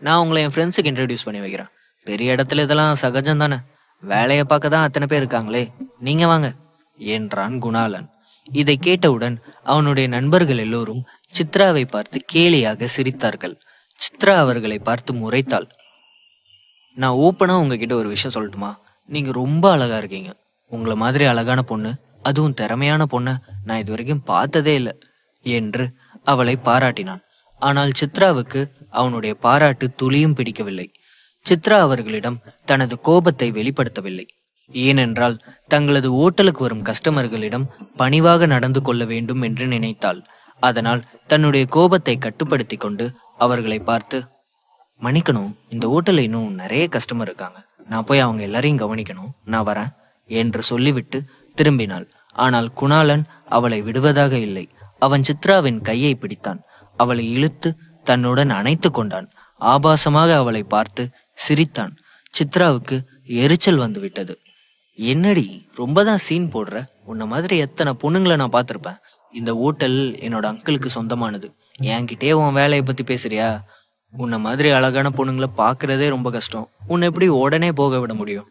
நான் உங்களை என் ஃப்ரெண்ட்ஸுக்கு இன்ட்ரடியூஸ் பண்ணி வைக்கிறேன். பெரிய இடத்துல இதெல்லாம் சகஜம் தானே. வேலையை பார்க்க தான் அத்தனை பேர் இருக்காங்களே, நீங்க வாங்க என்றான் குணாலன். இதை கேட்டவுடன் அவனுடைய நண்பர்கள் எல்லோரும் சித்ராவை பார்த்து கேலியாக சிரித்தார்கள். சித்ரா அவர்களை பார்த்து முறைத்தாள். நான் ஓப்பனா உங்ககிட்ட ஒரு விஷயம் சொல்லட்டுமா? நீங்க ரொம்ப அழகா இருக்கீங்க. உங்களை மாதிரி அழகான பொண்ணு, அதுவும் திறமையான பொண்ணை நான் இது வரைக்கும் பார்த்ததே இல்லை என்று அவளை பாராட்டினான். ஆனால் சித்ராவுக்கு அவனுடைய பாராட்டு துளியும் பிடிக்கவில்லை. சித்ரா அவர்களிடம் தனது கோபத்தை வெளிப்படுத்தவில்லை. ஏனென்றால் தங்களது ஓட்டலுக்கு வரும் கஸ்டமர்களிடம் பணிவாக நடந்து கொள்ள வேண்டும் என்று நினைத்தாள். அதனால் தன்னுடைய கோபத்தை கட்டுப்படுத்தி கொண்டு அவர்களை பார்த்து, மன்னிக்கணும், இந்த ஓட்டலில் இன்னும் நிறைய கஸ்டமர் இருக்காங்க, நான் போய் அவங்க எல்லாரையும் கவனிக்கணும், நான் வரேன் என்று சொல்லிவிட்டு திரும்பினாள். ஆனால் குணாலன் அவளை விடுவதாக இல்லை. அவன் சித்ராவின் கையை பிடித்தான். அவளை இழுத்து தன்னுடன் அணைத்து கொண்டான். ஆபாசமாக அவளை பார்த்து சிரித்தான். சித்ராவுக்கு எரிச்சல் வந்து விட்டது. என்னடி ரொம்ப தான் சீன் போடுற? உன்ன மாதிரி எத்தனை பொண்ணுங்களை நான் பார்த்துருப்பேன். இந்த ஓட்டல் என்னோட அங்கிளுக்கு சொந்தமானது. என்கிட்டே உன் வேலையை பத்தி பேசுறியா? உன்ன மாதிரி அழகான பொண்ணுங்களை பார்க்கறதே ரொம்ப கஷ்டம். உன்னை எப்படி உடனே போக விட முடியும்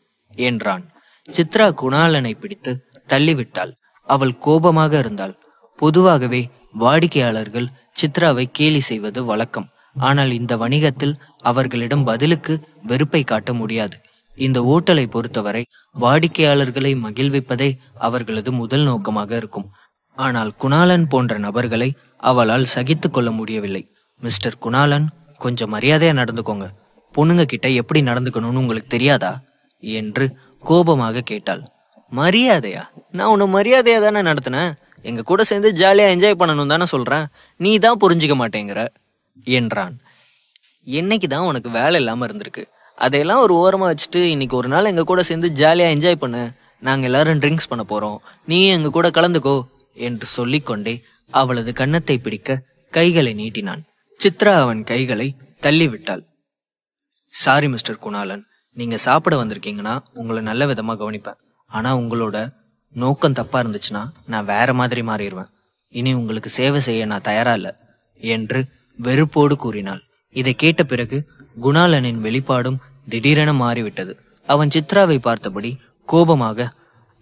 என்றான். சித்ரா குணாலனை பிடித்து தள்ளிவிட்டாள். அவள் கோபமாக இருந்தாள். பொதுவாகவே வாடிக்கையாளர்கள் சித்ராவை கேலி செய்வது வழக்கம். ஆனால் இந்த வணிகத்தில் அவர்களிடம் பதிலுக்கு வெறுப்பை காட்ட முடியாது. இந்த ஓட்டலை பொறுத்தவரை வாடிக்கையாளர்களை மகிழ்விப்பதே அவர்களது முதல் நோக்கமாக இருக்கும். ஆனால் குணாலன் போன்ற நபர்களை அவளால் சகித்து கொள்ள முடியவில்லை. மிஸ்டர் குணாலன், கொஞ்சம் மரியாதையா நடந்துக்கோங்க. பொண்ணுங்க கிட்ட எப்படி நடந்துக்கணும்னு உங்களுக்கு தெரியாதா என்று கோபமாக கேட்டாள். மரியாதையா? நான் உன்னை மரியாதையா தானே நடத்தினேன். எங்க கூட சேர்ந்து ஜாலியா என்ஜாய் பண்ணணும் தானே சொல்றேன். நீ தான் புரிஞ்சுக்க மாட்டேங்கிற என்றான். என்னைக்கு தான் உனக்கு வேலை இல்லாம இருந்திருக்கு? அதையெல்லாம் ஒரு ஓரமா வச்சுட்டு இன்னைக்கு ஒரு நாள் எங்க கூட சேர்ந்து ஜாலியா என்ஜாய் பண்ணு. நாங்க எல்லாரும் ட்ரிங்க்ஸ் பண்ண போறோம், நீ எங்க கூட கலந்துக்கோ என்று சொல்லிக்கொண்டே அவளது கன்னத்தை பிடிக்க கைகளை நீட்டினான். சித்ரா அவன் கைகளை தள்ளிவிட்டாள். சாரி மிஸ்டர் குணாலன், நீங்க சாப்பிட வந்திருக்கீங்கன்னா உங்களை நல்ல விதமா கவனிப்பேன். ஆனா உங்களோட நோக்கம் தப்பா இருந்துச்சுன்னா நான் வேற மாதிரி மாறிடுவேன். இனி உங்களுக்கு சேவை செய்ய நான் தயாரா இல்லை என்று வெறுப்போடு கூறினாள். இதை கேட்ட பிறகு குணாளனின் வெளிப்பாடும் திடீரென மாறிவிட்டது. அவன் சித்ராவை பார்த்தபடி கோபமாக,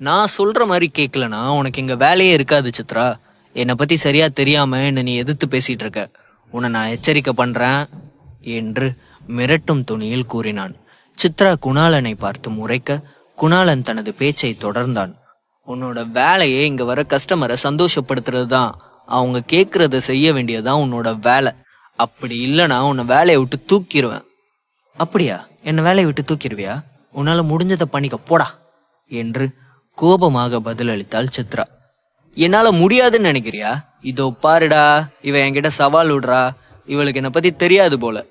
நான் சொல்ற மாதிரி கேட்கலனா உனக்கு இங்க வேலையே இருக்காது சித்ரா. என்னை பத்தி சரியா தெரியாம என்ன நீ எதிர்த்து பேசிட்டு இருக்க. உன்னை நான் எச்சரிக்கை பண்றேன் என்று மிரட்டும் துணியில் கூறினான். சித்ரா குணாளனை பார்த்து முறைக்க, குணாளன் தனது பேச்சை தொடர்ந்தான். உன்னோட வேலையே இங்க வர கஸ்டமரை சந்தோஷப்படுத்துறது தான். அவங்க கேட்கறத செய்ய வேண்டியதான் உன்னோட வேலை. அப்படி இல்லைனா உன்னை வேலையை விட்டு தூக்கிடுவேன். அப்படியா? என்னை வேலையை விட்டு தூக்கிடுவியா? உன்னால முடிஞ்சதை பண்ணிக்க போடா என்று கோபமாக பதிலளித்தாள் சித்ரா. என்னால முடியாதுன்னு நினைக்கிறியா? இதோ பாருடா, இவ என்கிட்ட சவால் விடுறா, இவளுக்கு என்னை பத்தி தெரியாது போல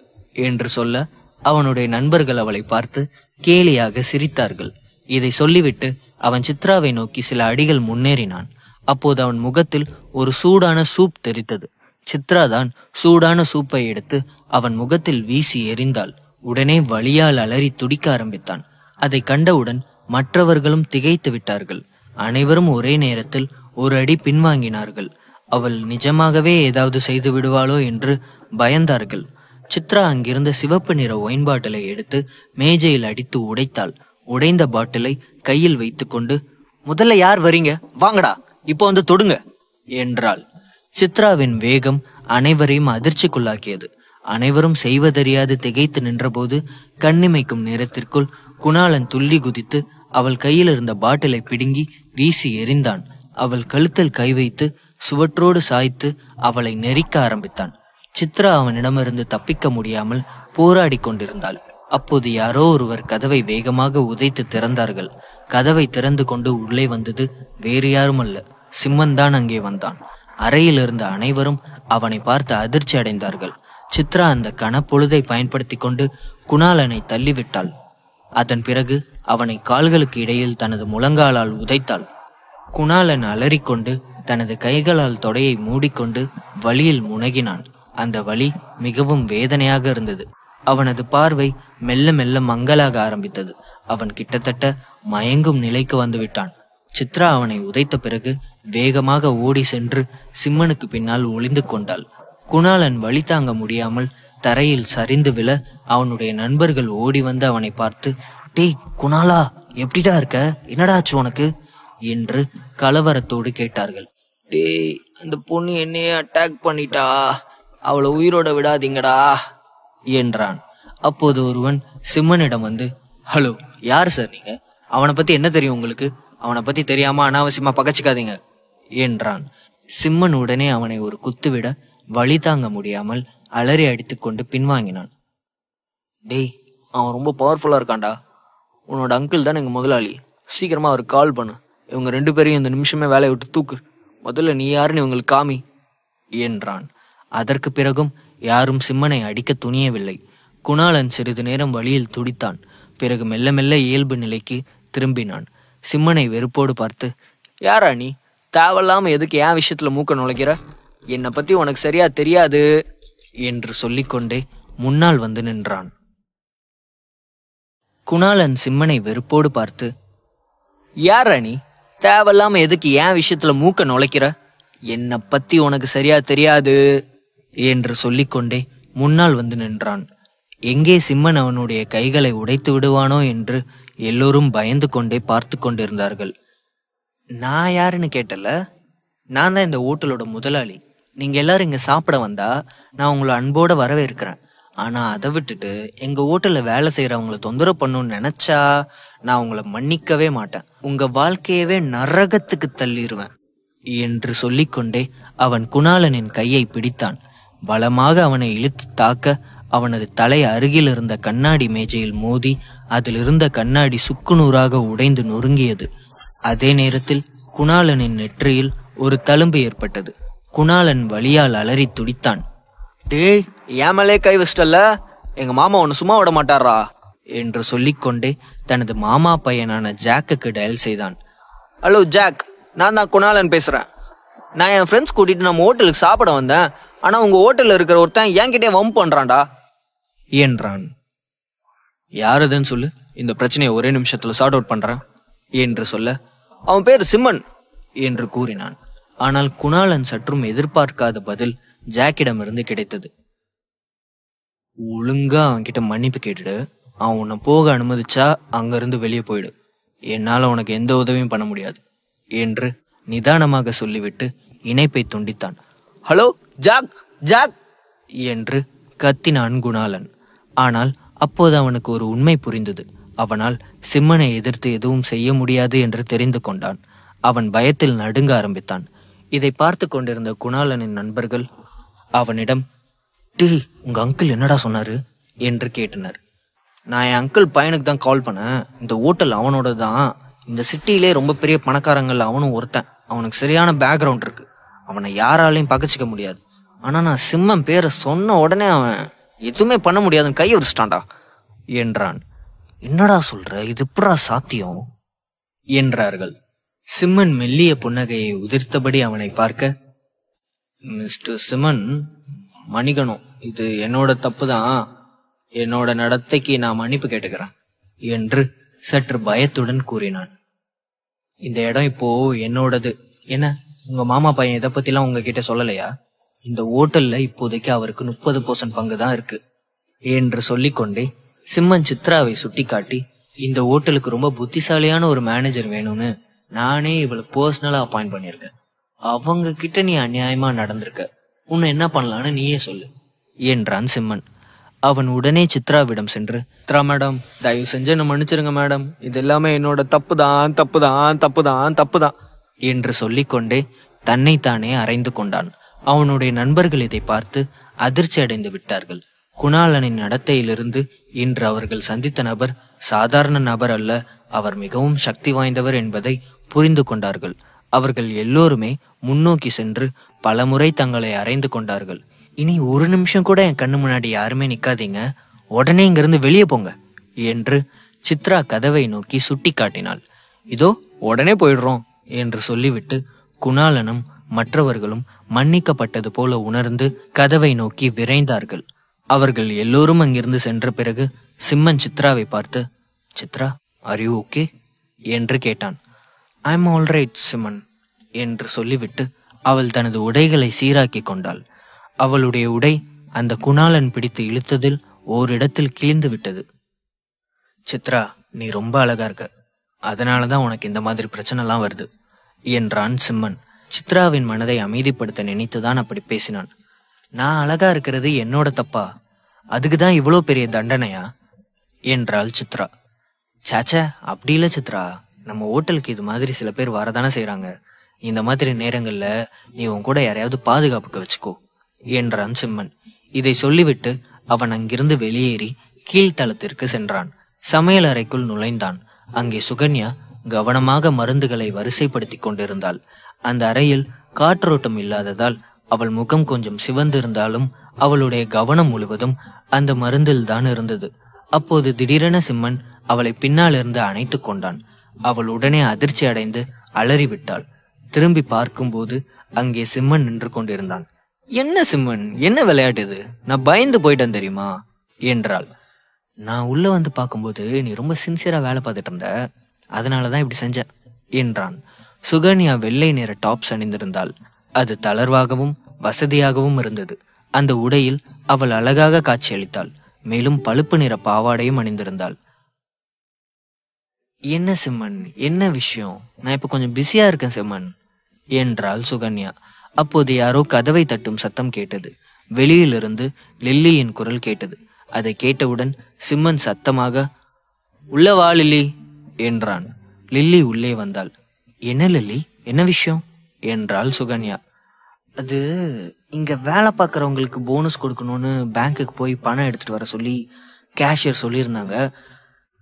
என்று சொல்ல, அவனுடைய நண்பர்கள் அவளை பார்த்து கேலியாக சிரித்தார்கள். இதை சொல்லிவிட்டு அவன் சித்ராவை நோக்கி சில அடிகள் முன்னேறினான். அப்போது அவன் முகத்தில் ஒரு சூடான சூப் தெரித்தது. சித்ரா தான் சூடான சூப்பை எடுத்து அவன் முகத்தில் வீசி எறிந்தாள். உடனே வலியால் அலறி துடிக்க ஆரம்பித்தான். அதை கண்டவுடன் மற்றவர்களும் திகைத்து விட்டார்கள். அனைவரும் ஒரே நேரத்தில் ஒரு அடி பின்வாங்கினார்கள். அவள் நிஜமாகவே ஏதாவது செய்து விடுவாளோ என்று பயந்தார்கள். சித்ரா அங்கிருந்த சிவப்பு நிற ஒயின் பாட்டிலை எடுத்து மேஜையில் அடித்து உடைத்தாள். உடைந்த பாட்டிலை கையில் வைத்து கொண்டு, முதல்ல யார் வரீங்க, வாங்கடா, இப்போ வந்து தொடுங்க என்றாள். சித்ராவின் வேகம் அனைவரையும் அதிர்ச்சிக்குள்ளாக்கியது. அனைவரும் செய்வதறியாது திகைத்து நின்றபோது கண்ணிமைக்கும் நேரத்திற்குள் குணாளன் துள்ளி குதித்து அவள் கையில் இருந்த பாட்டிலை பிடுங்கி வீசி எறிந்தான். அவள் கழுத்தில் கை வைத்து சுவற்றோடு சாய்த்து அவளை நெரிக்க ஆரம்பித்தான். சித்ரா அவனிடமிருந்து தப்பிக்க முடியாமல் போராடி கொண்டிருந்தாள். அப்போது யாரோ ஒருவர் கதவை வேகமாக உதைத்து திறந்தார்கள். கதவை திறந்து கொண்டு உள்ளே வந்தது வேறு யாரும் அல்ல, சிம்மன் தான் அங்கே வந்தான். அறையில் இருந்த அனைவரும் அவனை பார்த்து அதிர்ச்சி அடைந்தார்கள். சித்ரா அந்த கனப்பொழுதை பயன்படுத்தி கொண்டு குணாளனை தள்ளிவிட்டாள். அதன் பிறகு அவனை கால்களுக்கு இடையில் தனது முழங்காலால் உதைத்தாள். குணாளன் அலறிக்கொண்டு தனது கைகளால் தொடையை மூடிக்கொண்டு வலியில் முனகினான். அந்த வலி மிகவும் வேதனையாக இருந்தது. அவனது பார்வை மெல்ல மெல்ல மங்கலாக ஆரம்பித்தது. அவன் கிட்டத்தட்ட மயங்கும் நிலைக்கு வந்து விட்டான். சித்ரா அவனை உதைத்த பிறகு வேகமாக ஓடி சென்று சிம்மனுக்கு பின்னால் ஒளிந்து கொண்டாள். குணாளன் வலி தாங்க முடியாமல் தரையில் சரிந்து விழ அவனுடைய நண்பர்கள் ஓடி வந்து அவனை பார்த்து, டேய் குணாலா, எப்படிடா இருக்க, என்னடா ஆச்சு உனக்கு என்று கலவரத்தோடு கேட்டார்கள். டேய், அந்த பொண்ணு என்னையே அட்டாக் பண்ணிட்டா, அவளை உயிரோட விடாதீங்கடா என்றான். அப்போது ஒருவன் சிம்மனிடம் வந்து, ஹலோ, யார் சார் நீங்க? அவனை பத்தி என்ன தெரியும் உங்களுக்கு? அவனை பத்தி தெரியாம அனாவசியமா பகச்சிக்காதீங்க என்றான். சிம்மன் உடனே அவனை ஒரு குத்துவிட வழி தாங்க முடியாமல் அலறி அடித்து கொண்டு பின்வாங்கினான். டேய், அவன் ரொம்ப பவர்ஃபுல்லா இருக்கான்டா. உன்னோட அங்கிள் தான் எங்க முதலாளி. சீக்கிரமா அவர் கால் பண்ணு. இவங்க 2 பேரையும் இந்த நிமிஷமே வேலையை விட்டு தூக்கு. முதல்ல நீ யாருன்னு இவங்களுக்கு காமி என்றான். அதற்கு பிறகும் யாரும் சிம்மனை அடிக்க துணியவில்லை. குணாளன் சிறிது நேரம் வழியில் துடித்தான். பிறகு மெல்ல மெல்ல இயல்பு நிலைக்கு திரும்பினான். சிம்மனை வெறுப்போடு பார்த்து, யாரா நீ? தேவையில்லாம எதுக்கு என் விஷயத்துல மூக்க நுழைக்கிற? என்னை பத்தி உனக்கு சரியா தெரியாது என்று சொல்லிக்கொண்டே முன்னால் வந்து நின்றான். குணாளன் சிம்மனை வெறுப்போடு பார்த்து, யாரா நீ? தேவையில்லாம எதுக்கு என் விஷயத்துல மூக்க நுழைக்கிற? என்னை பத்தி உனக்கு சரியா தெரியாது என்று சொல்லிக்கொண்டே முன்னால் வந்து நின்றான். எங்கே சிம்மன் அவனுடைய கைகளை உடைத்து விடுவானோ என்று எல்லோரும் பயந்து கொண்டே பார்த்து கொண்டிருந்தார்கள். நான் யாருன்னு கேட்டல? நான் தான் இந்த ஹோட்டலோட முதலாளி. நீங்க எல்லாரும் இங்க சாப்பிட வந்தா நான் உங்களை அன்போட வரவேற்கிறேன். ஆனா அதை விட்டுட்டு எங்க ஹோட்டல்ல வேலை செய்யறவங்களை தொந்தரவு பண்ணணும்னு நினைச்சா நான் உங்களை மன்னிக்கவே மாட்டேன். உங்க வாழ்க்கையவே நரகத்துக்கு தள்ளிடுவேன் என்று சொல்லிக்கொண்டே அவன் குணாளனின் கையை பிடித்தான். பலமாக அவனை இழுத்து தாக்க அவனது தலை அருகில் இருந்த கண்ணாடி மேஜையில் மோதி அதில் இருந்த கண்ணாடி சுக்குநூறாக உடைந்து நொறுங்கியது. அதே நேரத்தில் குணாளனின் நெற்றியில் ஒரு தழும்பு ஏற்பட்டது. குணாளன் வலியால் அலறி துடித்தான். டேய், ஏமலே கை வச்சிட்டல்ல, எங்க மாமா ஒன்னு சும்மா விட மாட்டாரா என்று சொல்லிக்கொண்டே தனது மாமா பையனான ஜாக்குக்கு டயல் செய்தான். ஹலோ ஜாக், நான் தான் குணாளன் பேசுறேன். நான் என் ஃப்ரெண்ட்ஸ் கூட்டிட்டு நம்ம ஹோட்டலுக்கு சாப்பிட வந்தேன். ஆனா உங்க ஹோட்டல்ல இருக்கிற ஒருத்தன் என்கிட்டே வம்பு பண்றான்டா என்றான். யாருதுன்னு சொல்லு, இந்த பிரச்சனையை ஒரே நிமிஷத்துல சார்ட் அவுட் பண்றேன் என்று சொல்ல, அவன் பேர் சிம்மன் என்று கூறினான். ஆனால் குணாளன் சற்றும் எதிர்பார்க்காத பதில் ஜாக்கிடமிருந்து கிடைத்தது. ஒழுங்கா அவன்கிட்ட மன்னிப்பு கேட்டுடு. அவன் உன்னை போக அனுமதிச்சா அங்கிருந்து வெளியே போயிடு. என்னால உனக்கு எந்த உதவியும் பண்ண முடியாது என்று நிதானமாக சொல்லிவிட்டு இணைப்பை துண்டித்தான். ஹலோ ஜாக், ஜாக் என்று கத்தினான் குணாளன். ஆனால் அப்போது அவனுக்கு ஒரு உண்மை புரிந்தது. அவனால் சிம்மனை எதிர்த்து எதுவும் செய்ய முடியாது என்று தெரிந்து கொண்டான். அவன் பயத்தில் நடுங்க ஆரம்பித்தான். இதை பார்த்து கொண்டிருந்த குணாளனின் நண்பர்கள் அவனிடம், டீ உங்க அங்கிள் என்னடா சொன்னாரு என்று கேட்டனர். நான் என் அங்கிள் பையனுக்கு தான் கால் பண்ணேன். இந்த ஹோட்டல் அவனோட தான். இந்த சிட்டியிலே ரொம்ப பெரிய பணக்காரங்கள் அவனும் ஒருத்தன். அவனுக்கு சரியான பேக்ரவுண்ட் இருக்கு. அவனை யாராலையும் பகச்சிக்க முடியாது. ஆனா நான் சிம்மன் பேரை சொன்ன உடனே அவன் எதுவுமே பண்ண முடியாதுன்னு கையை உரிச்சிட்டான்டா என்றான். என்னடா சொல்ற, இது எப்படா சாத்தியம் என்றார்கள். சிம்மன் மெல்லிய புன்னகையை உதிர்த்தபடி அவனை பார்க்க, மிஸ்டர் சிம்மன், மன்னிக்கணும், இது என்னோட தப்பு தான். என்னோட நடத்தைக்கு நான் மன்னிப்பு கேட்டுக்கிறேன் என்று சற்று பயத்துடன் கூறினான். இந்த இடம் இப்போ என்னோடது. என்ன, உங்க மாமா பையன் இதை பத்திலாம் உங்ககிட்ட சொல்லலையா? இந்த ஹோட்டல்ல இப்போதைக்கு அவருக்கு 30% பங்கு தான் இருக்கு என்று சொல்லிக்கொண்டே சிம்மன் சித்ராவை சுட்டி காட்டி, இந்த ஹோட்டலுக்கு ரொம்ப புத்திசாலியான ஒரு மேனேஜர் வேணும்னு நானே இவளை பர்சனலா அப்பாயிண்ட் பண்ணியிருக்கேன். அவங்க கிட்ட நீ அநியாயமா நடந்திருக்க. உன்னை என்ன பண்ணலான்னு நீயே சொல்லு என்றான் சிம்மன். அவன் உடனே சித்ராவிடம் சென்று, சித்ரா மேடம், தயவு செஞ்சு என்ன மன்னிச்சிருங்க மேடம். இது எல்லாமே என்னோட தப்பு தான், தப்பு தான், தப்பு தான், தப்பு தான் என்று சொல்லிக்கொண்டே தன்னைத்தானே அறைந்து கொண்டான். அவனுடைய நண்பர்கள் இதை பார்த்து அதிர்ச்சி அடைந்து விட்டார்கள். குணாளனின் நடத்தையிலிருந்து இன்று அவர்கள் சந்தித்த நபர் சாதாரண நபர் அல்ல, அவர் மிகவும் சக்தி வாய்ந்தவர் என்பதை புரிந்து கொண்டார்கள். அவர்கள் எல்லோருமே முன்னோக்கி சென்று பலமுறை தங்களை அறைந்து கொண்டார்கள். இனி ஒரு நிமிஷம் கூட என் கண்ணு முன்னாடி யாருமே நிக்காதீங்க, உடனே இங்கிருந்து வெளியே போங்க என்று சித்ரா கதவை நோக்கி சுட்டி காட்டினாள். இதோ உடனே போயிடுறோம் என்று சொல்லிவிட்டு குணாளனும் மற்றவர்களும் மன்னிக்கப்பட்டது போல உணர்ந்து கதவை நோக்கி விரைந்தார்கள். அவர்கள் எல்லோரும் அங்கிருந்து சென்ற பிறகு சிம்மன் சித்ராவை பார்த்து, சித்ரா, ஆர் யூ ஓகே என்று கேட்டான். ஐ எம் ஆல் ரைட் சிம்மன் என்று சொல்லிவிட்டு அவள் தனது உடைகளை சீராக்கி கொண்டாள். அவளுடைய உடை அந்த குணாளன் பிடித்து இழுத்ததில் ஓரிடத்தில் கிழிந்து விட்டது. சித்ரா, நீ ரொம்ப அழகா இருக்க, அதனாலதான் உனக்கு இந்த மாதிரி பிரச்சனைலாம் வருது என்றான் சிம்மன். சித்ராவின் மனதை அமைதிப்படுத்த நினைத்துதான் அப்படி பேசினான். நான் அழகா இருக்கிறது என்னோட தப்பா? அதுக்குதான் இவ்வளோ பெரிய தண்டனையா என்றாள் சித்ரா. சாச்சா, அப்படி இல்லை சித்ரா. நம்ம ஹோட்டலுக்கு இது மாதிரி சில பேர் வரதானே செய்யறாங்க. இந்த மாதிரி நேரங்கள்ல நீ உன் கூட யாரையாவது பாதுகாப்புக்கு வச்சுக்கோ என்றான் சிம்மன். இதை சொல்லிவிட்டு அவன் அங்கிருந்து வெளியேறி கீழ்த்தளத்திற்கு சென்றான். சமையல் அறைக்குள் நுழைந்தான். அங்கே சுகன்யா கவனமாக மருந்துகளை வரிசைப்படுத்தி கொண்டிருந்தாள். அந்த அறையில் காற்றோட்டம் இல்லாததால் அவள் முகம் கொஞ்சம் சிவந்திருந்தாலும் அவளுடைய கவனம் முழுவதும் அந்த மருந்தில் தான் இருந்தது. அப்போது திடீரென சிம்மன் அவளை பின்னால் இருந்து அணைத்து கொண்டான். அவள் உடனே அதிர்ச்சி அடைந்து அலறிவிட்டாள். திரும்பி பார்க்கும்போது அங்கே சிம்மன் நின்று கொண்டிருந்தான். என்ன சிம்மன், என்ன விளையாட்டு இது? நான் பயந்து போயிட்டேன் தெரியுமா என்றாள். நான் உள்ள வந்து பார்க்கும்போது நீ ரொம்ப சின்சியரா வேலை பார்த்துட்டு இருந்த, அதனாலதான் இப்படி செஞ்ச என்றான். சுகன்யா வெள்ளை நிற டாப்ஸ் அணிந்திருந்தாள். அது தளர்வாகவும் வசதியாகவும் இருந்தது. அந்த உடையில் அவள் அழகாக காட்சியளித்தாள். மேலும் பழுப்பு நிற பாவாடையும் அணிந்திருந்தாள். என்ன சிம்மன், என்ன விஷயம்? நான் இப்ப கொஞ்சம் பிஸியா இருக்கேன் சிம்மன் என்றாள் சுகன்யா. அப்போது யாரோ கதவை தட்டும் சத்தம் கேட்டது. வெளியிலிருந்து லில்லியின் குரல் கேட்டது. அதை கேட்டவுடன் சிம்மன் சத்தமாக, உள்ள வா லில்லி என்றான். லில்லி உள்ளே வந்தாள். என்ன லில்லி, என்ன விஷயம் என்றாள் சுகன்யா. அது, இங்க வேலை பார்க்குறவங்களுக்கு போனஸ் கொடுக்கணும்னு பேங்க்குக்கு போய் பணம் எடுத்துட்டு வர சொல்லி கேஷியர் சொல்லியிருந்தாங்க.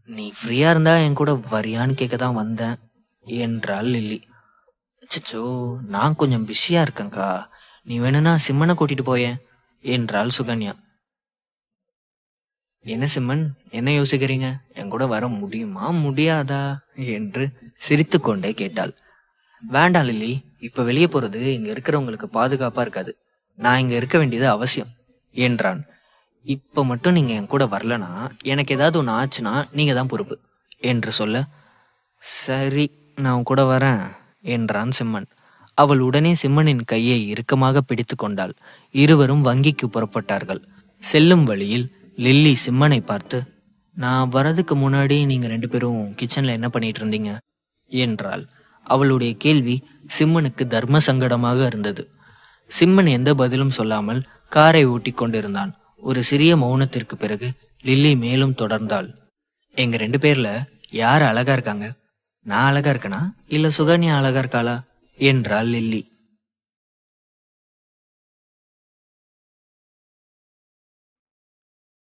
நீ ஃப்ரீயா இருந்தா என் கூட வரியான்னு கேட்க தான் வந்தேன் என்றாள் லில்லி. அச்சோ, நான் கொஞ்சம் பிஸியா இருக்கேங்க்கா, நீ வேணும்னா சிம்மனை கூட்டிட்டு போயேன் என்றாள் சுகன்யா. என்ன சிம்மன், என்ன யோசிக்கிறீங்க? என் கூட வர முடியுமா முடியாதா என்று சிரித்து கொண்டே கேட்டாள். வேண்டாம் லில்லி, இப்ப வெளியே போறது இங்க இருக்கிறவங்களுக்கு பாதுகாப்பா இருக்காது. நான் இங்க இருக்க வேண்டியது அவசியம் என்றான். இப்ப மட்டும் நீங்க என் கூட வரலனா எனக்கு ஏதாவது ஒன்று ஆச்சுன்னா நீங்க தான் பொறுப்பு என்று சொல்ல, சரி நான் உன் கூட வரேன் என்றான் சிம்மன். அவள் உடனே சிம்மனின் கையை இறுக்கமாக பிடித்து கொண்டாள். இருவரும் வங்கிக்கு புறப்பட்டார்கள். செல்லும் வழியில் லில்லி சிம்மனை பார்த்து, நான் வரதுக்கு முன்னாடி நீங்க 2 பேரும் கிச்சன்ல என்ன பண்ணிட்டு இருந்தீங்க என்றாள். அவளுடைய கேள்வி சிம்மனுக்கு தர்ம சங்கடமாக இருந்தது. சிம்மன் எந்த பதிலும் சொல்லாமல் காரை ஓட்டிக் கொண்டிருந்தான். ஒரு சிறிய மௌனத்திற்கு பிறகு லில்லி மேலும் தொடர்ந்தாள். எங்க 2 பேர்ல யார் அழகா இருக்காங்க? நான் அழகா இருக்கனா இல்ல சுகன்யா அழகா இருக்காளா என்றாள் லில்லி.